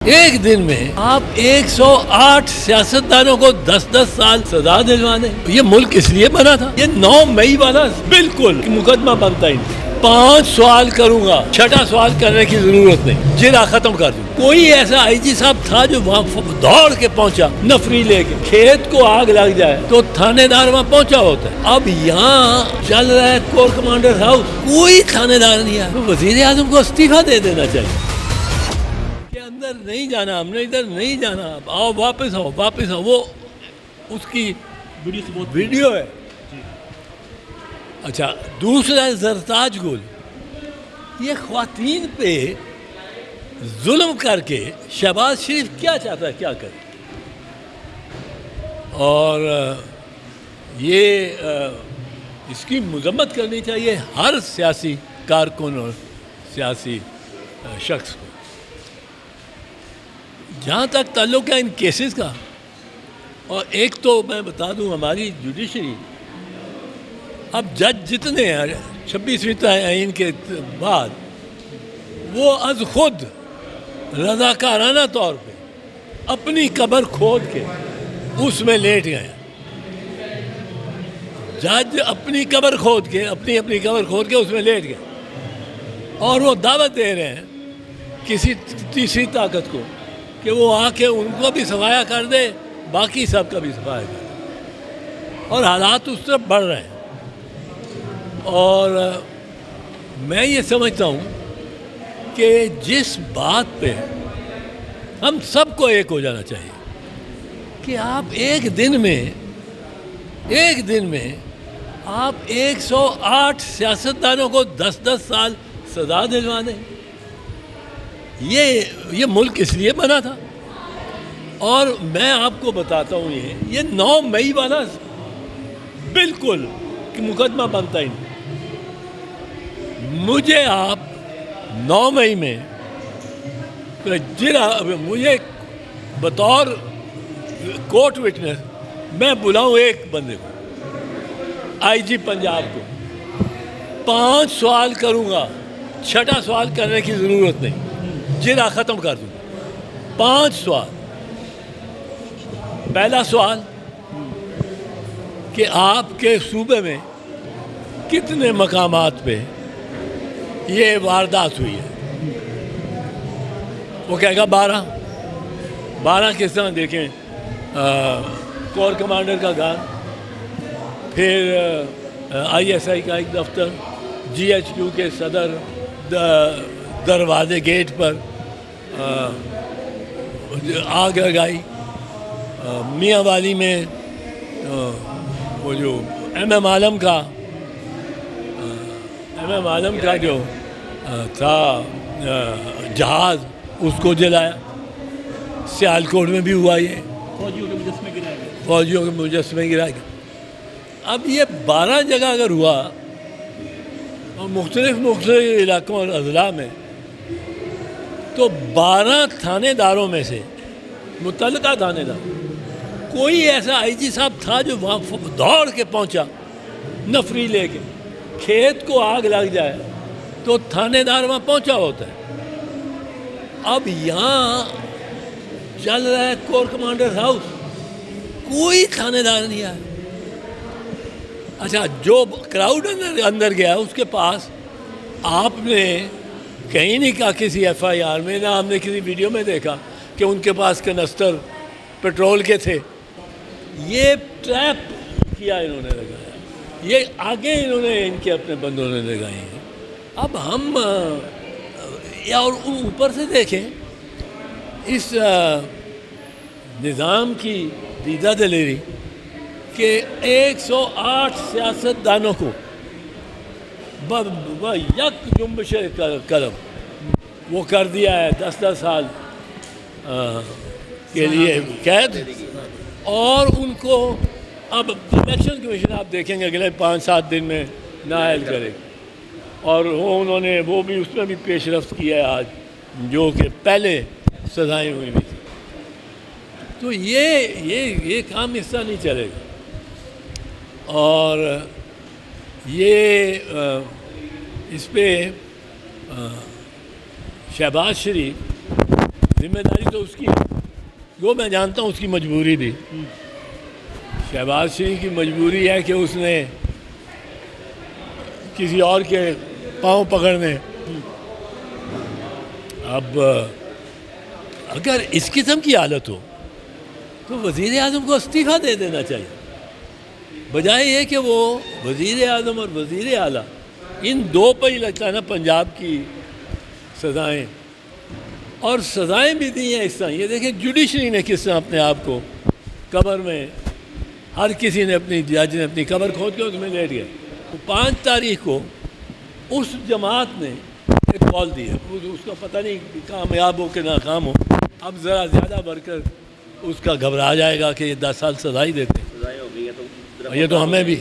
ایک دن میں آپ 108 سیاستدانوں کو 10-10 سال سزا دلوا دیں. یہ ملک اس لیے بنا تھا. یہ 9 مئی والا بالکل مقدمہ بنتا ہی نہیں. 5 سوال کروں گا, 6واں سوال کرنے کی ضرورت نہیں, جرا ختم کر دوں. کوئی ایسا آئی جی صاحب تھا جو وہاں دوڑ کے پہنچا نفری لے کے. کھیت کو آگ لگ جائے تو تھانے دار وہاں پہنچا ہوتا ہے. اب یہاں چل رہا ہے کور کمانڈر ہاؤس, کوئی تھانے دار نہیں ہے. وزیر اعظم کو استعفیٰ دے دینا چاہیے. ادھر نہیں جانا, ہم نے ادھر نہیں جانا, آؤ واپس آؤ واپس آؤ. وہ اس کی ویڈیو ہے. اچھا, دوسرا زرتاج گل, یہ خواتین پہ ظلم کر کے شہباز شریف کیا چاہتا ہے کیا کرے. اور یہ اس کی مذمت کرنی چاہیے ہر سیاسی کارکن اور سیاسی شخص کو. جہاں تک تعلق ہے ان کیسز کا, اور ایک تو میں بتا دوں ہماری جوڈیشری, اب جج جتنے ہیں 26ویں آئین کے بعد وہ از خود رضاکارانہ طور پہ اپنی قبر کھود کے اس میں لیٹ گئے. جج اپنی قبر کھود کے اپنی قبر کھود کے اس میں لیٹ گئے, اور وہ دعوت دے رہے ہیں کسی تیسری طاقت کو کہ وہ آ کے ان کو بھی صفایا کر دے, باقی سب کا بھی صفایا کر دے. اور حالات اس طرف بڑھ رہے ہیں. اور میں یہ سمجھتا ہوں کہ جس بات پہ ہم سب کو ایک ہو جانا چاہیے کہ آپ ایک دن میں آپ 108 سیاستدانوں کو 10-10 سال سزا دلوا دیں. یہ ملک اس لیے بنا تھا. اور میں آپ کو بتاتا ہوں یہ 9 مئی والا بالکل مقدمہ بنتا ہی نہیں. مجھے آپ 9 مئی میں مجھے بطور کورٹ وٹنس میں بلاؤں ایک بندے کو, آئی جی پنجاب کو, 5 سوال کروں گا, 6واں سوال کرنے کی ضرورت نہیں, جرا ختم کر دوں. 5 سوال. پہلا سوال کہ آپ کے صوبے میں کتنے مقامات پہ یہ واردات ہوئی ہے. وہ کہے گا 12 کس طرح دیکھیں, کور کمانڈر کا گھر, پھر آئی ایس آئی کا ایک دفتر, جی ایچ کیو کے صدر دروازے گیٹ پر آگ لگائی, میاں والی میں وہ جو ایم ایم عالم کا جو تھا جہاز اس کو جلایا. سیالکوٹ میں بھی ہوا یہ, فوجیوں کے مجسمے گرائے گئے. اب یہ 12 جگہ اگر ہوا اور مختلف علاقوں اور اضلاع میں, تو 12 تھانے داروں میں سے متعلقہ تھانے دار کوئی ایسا آئی جی صاحب تھا جو وہاں دوڑ کے پہنچا نفری لے کے. کھیت کو آگ لگ جائے تو تھانے دار وہاں پہنچا ہوتا ہے. اب یہاں چل رہا ہے کور کمانڈر ہاؤس, کوئی تھانے دار نہیں آیا. اچھا, جو کراؤڈ اندر گیا اس کے پاس آپ نے کہیں نہیں کہا کسی ایف آئی آر میں, نہ ہم نے کسی ویڈیو میں دیکھا کہ ان کے پاس کنسٹر پیٹرول کے تھے. یہ ٹریپ کیا انہوں نے لگایا, یہ آگے انہوں نے ان کے اپنے بندوں نے لگائی ہیں. اب ہم اور اوپر سے دیکھیں اس نظام کی دیدہ دلیری کہ 108 سیاستدانوں کو یک جنبش قدم وہ کر دیا ہے 10-10 سال کے لیے قید. اور ان کو اب الیکشن کمیشن آپ دیکھیں گے اگلے 5-7 دن میں نااہل کرے گا. اور انہوں نے وہ بھی اس میں بھی پیش رفت کیا ہے آج, جو کہ پہلے سزائیں ہوئی بھی تھی. تو یہ کام اس طرح نہیں چلے گا. اور یہ اس پہ شہباز شریف ذمہ داری تو اس کی ہے. وہ میں جانتا ہوں اس کی مجبوری بھی. شہباز شریف کی مجبوری ہے کہ اس نے کسی اور کے پاؤں پکڑنے. اب اگر اس قسم کی حالت ہو تو وزیر اعظم کو استعفیٰ دے دینا چاہیے، بجائے یہ کہ وہ وزیر اعظم اور وزیر اعلیٰ ان دو پر ہی لگتا ہے نا پنجاب کی سزائیں. اور سزائیں بھی دی ہیں اس طرح. یہ دیکھیں جوڈیشری نے کس طرح اپنے آپ کو قبر میں، ہر کسی نے اپنی جج نے اپنی قبر کھود کے اس میں لیٹ گئے. 5 تاریخ کو اس جماعت نے ایک کال دی ہے، اس کا پتہ نہیں کامیاب ہو کہ ناکام ہو. اب ذرا زیادہ بڑھ کر اس کا گھبرا جائے گا کہ یہ 10 سال سزا ہی دیتے ہیں. یہ تو ہمیں بھی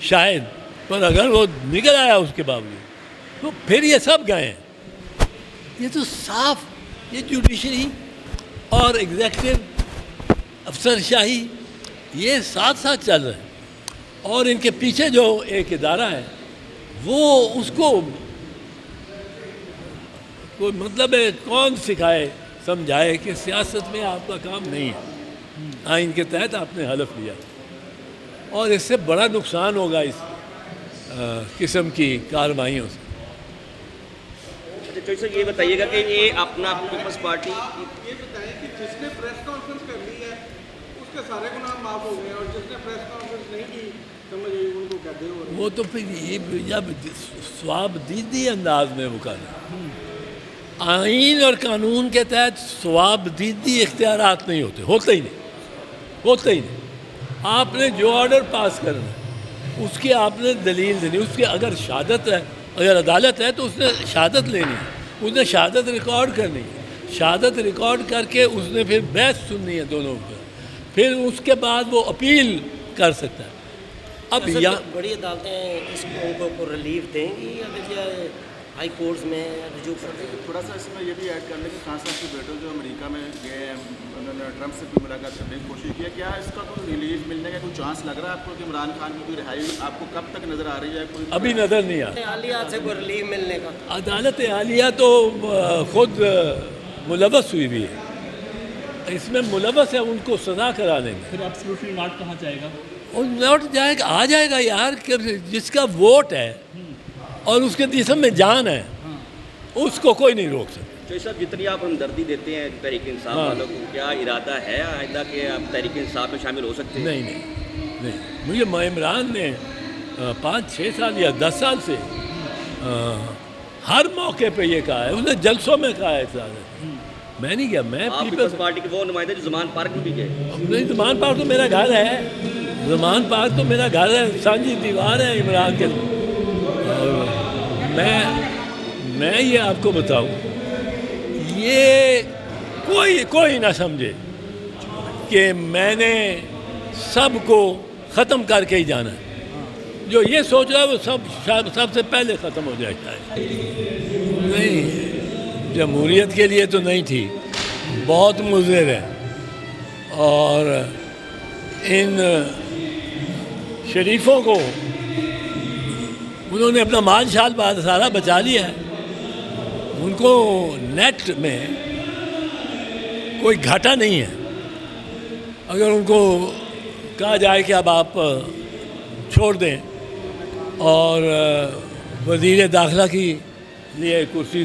شاید، پر اگر وہ نکل آیا اس کے باوجود تو پھر یہ سب گئے ہیں. یہ تو صاف یہ جوڈیشری اور ایگزیکٹو افسر شاہی یہ ساتھ ساتھ چل رہے ہیں. اور ان کے پیچھے جو ایک ادارہ ہے وہ اس کو کوئی مطلب ہے کون سکھائے سمجھائے کہ سیاست میں آپ کا کام نہیں ہے. آئین کے تحت آپ نے حلف لیا اور اس سے بڑا نقصان ہوگا اس قسم کی کارروائیوں سے. چوہدری صاحب یہ بتائیے گا کہ یہ اپنا پیپلز پارٹی یہ بتائیں کہ جس نے پریس کانفرنس کر لی ہے اس کے سارے گناہ معاف ہو گئے، اور جس نے پریس کانفرنس نہیں کی سمجھے ان کو کہتے ہو وہ تو پھر یہ جب ثواب دیدی انداز میں وہ کر آئین اور قانون کے تحت ثواب دیدی اختیارات نہیں ہوتے ہی نہیں. آپ نے جو آرڈر پاس کرنا ہے اس کی آپ نے دلیل دینی. اس کی اگر شہادت ہے، اگر عدالت ہے تو اس نے شہادت لینی ہے، اس نے شہادت ریکارڈ کرنی ہے. شہادت ریکارڈ کر کے اس نے پھر بحث سننی ہے دونوں پر، پھر اس کے بعد وہ اپیل کر سکتا ہے. اب یہاں بڑی عدالتیں اس کو ریلیف دیں گی یا پھر ہائی کورٹس میں رجوع کر دیں گی؟ تھوڑا سا اس میں یہ بھی ایڈ کرنے کہ خان صاحب کے بیٹے جو امریکہ میں گئے ہیں انہوں نے ٹرمپ سے بھی ملاقات کرنے کی کوشش کی. کیا اس کا کوئی ریلیف ملنے کا کوئی چانس لگ رہا ہے آپ کو کہ عمران خان کی کوئی رہائی آپ کو کب تک نظر آ رہی ہے؟ کوئی ابھی نظر نہیں آ رہا. عالیہ سے کوئی ریلیف ملنے کا عدالت عالیہ تو خود ملوث ہوئی بھی ہے، اس میں ملوث ہے، ان کو سزا کرانے میں. پھر ایبسلیوٹلی ناٹ کہاں جائے گا؟ اور لوٹ جائے گا، آ جائے گا یار، کہ جس کا ووٹ ہے اور اس کے جسم میں جان ہے اس کو کوئی نہیں روک سکتا. چوہدری صاحب جتنی آپ ہمدردی دیتے ہیں تحریک انصاف والوں کو، کیا ارادہ ہے آئندہ کہ آپ تحریک انصاف میں شامل ہو سکتے ہیں؟ نہیں. مجھے عمران نے 5-6 سال یا 10 سال سے ہر موقع پہ یہ کہا ہے، اس نے جلسوں میں کہا ہے سارے. میں نہیں گیا. میں آپ پیپلز پارٹی کے وہ نمائندے جو زمان پارک میں بھی گئے. زمان پارک تو میرا گھر ہے، زمان پارک تو میرا گھر ہے، سانجھی دیوار ہے عمران کے. اور میں یہ آپ کو بتاؤں، یہ کوئی نہ سمجھے کہ میں نے سب کو ختم کر کے ہی جانا ہے. جو یہ سوچ رہا ہے وہ سب سے پہلے ختم ہو جائے. نہیں، جمہوریت کے لیے تو نہیں تھی، بہت مضر ہے. اور ان شریفوں کو انہوں نے اپنا مال شال سارا بچا لیا ہے. ان کو نیٹ میں کوئی گھاٹا نہیں ہے. اگر ان کو کہا جائے کہ اب آپ چھوڑ دیں اور وزیر داخلہ کی لیے کرسی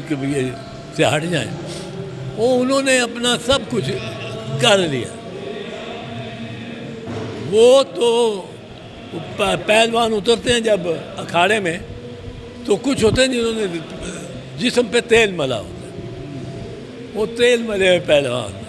سے ہٹ جائیں، وہ انہوں نے اپنا سب کچھ کر لیا. وہ تو پہلوان اترتے ہیں جب اکھاڑے میں تو کچھ ہوتے ہیں جنہوں نے جسم پہ تیل ملا ہوتا ہے، وہ تیل ملے ہوئے پہلوان.